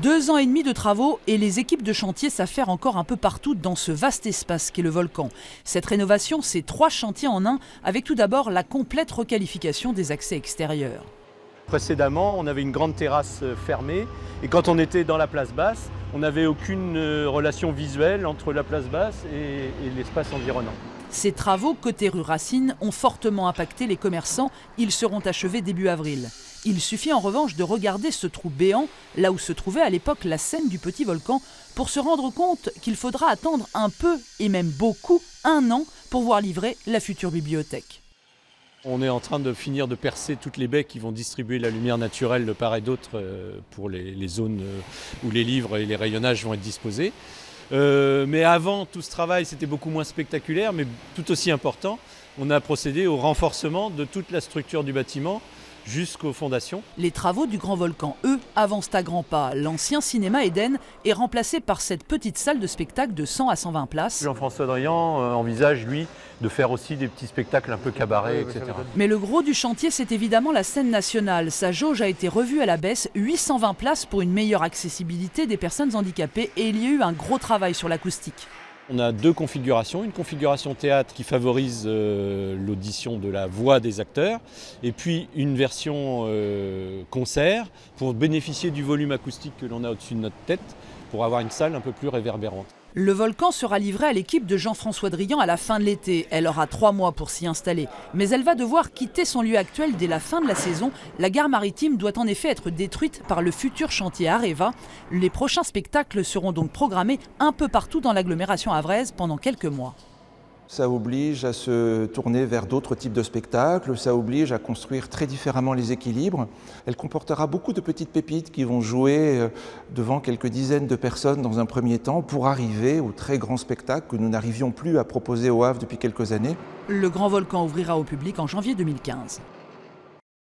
2 ans et demi de travaux et les équipes de chantier s'affairent encore un peu partout dans ce vaste espace qu'est le volcan. Cette rénovation, c'est 3 chantiers en un, avec tout d'abord la complète requalification des accès extérieurs. Précédemment, on avait une grande terrasse fermée et quand on était dans la place basse, on n'avait aucune relation visuelle entre la place basse et l'espace environnant. Ces travaux, côté rue Racine, ont fortement impacté les commerçants. Ils seront achevés début avril. Il suffit en revanche de regarder ce trou béant, là où se trouvait à l'époque la scène du petit volcan, pour se rendre compte qu'il faudra attendre un peu, et même beaucoup, 1 an, pour voir livrer la future bibliothèque. On est en train de finir de percer toutes les baies qui vont distribuer la lumière naturelle de part et d'autre pour les zones où les livres et les rayonnages vont être disposés. Mais avant tout ce travail, c'était beaucoup moins spectaculaire, mais tout aussi important. On a procédé au renforcement de toute la structure du bâtiment jusqu'aux fondations. Les travaux du Grand Volcan, eux, avancent à grands pas. L'ancien cinéma Eden est remplacé par cette petite salle de spectacle de 100 à 120 places. Jean-François Drian envisage, lui, de faire aussi des petits spectacles un peu cabaret, etc. Mais le gros du chantier, c'est évidemment la scène nationale. Sa jauge a été revue à la baisse, 820 places pour une meilleure accessibilité des personnes handicapées, et il y a eu un gros travail sur l'acoustique. On a 2 configurations, une configuration théâtre qui favorise l'audition de la voix des acteurs et puis une version concert pour bénéficier du volume acoustique que l'on a au-dessus de notre tête pour avoir une salle un peu plus réverbérante. Le volcan sera livré à l'équipe de Jean-François Drian à la fin de l'été. Elle aura 3 mois pour s'y installer. Mais elle va devoir quitter son lieu actuel dès la fin de la saison. La gare maritime doit en effet être détruite par le futur chantier Areva. Les prochains spectacles seront donc programmés un peu partout dans l'agglomération havraise pendant quelques mois. Ça oblige à se tourner vers d'autres types de spectacles, ça oblige à construire très différemment les équilibres. Elle comportera beaucoup de petites pépites qui vont jouer devant quelques dizaines de personnes dans un premier temps pour arriver au très grand spectacle que nous n'arrivions plus à proposer au Havre depuis quelques années. Le Grand Volcan ouvrira au public en janvier 2015.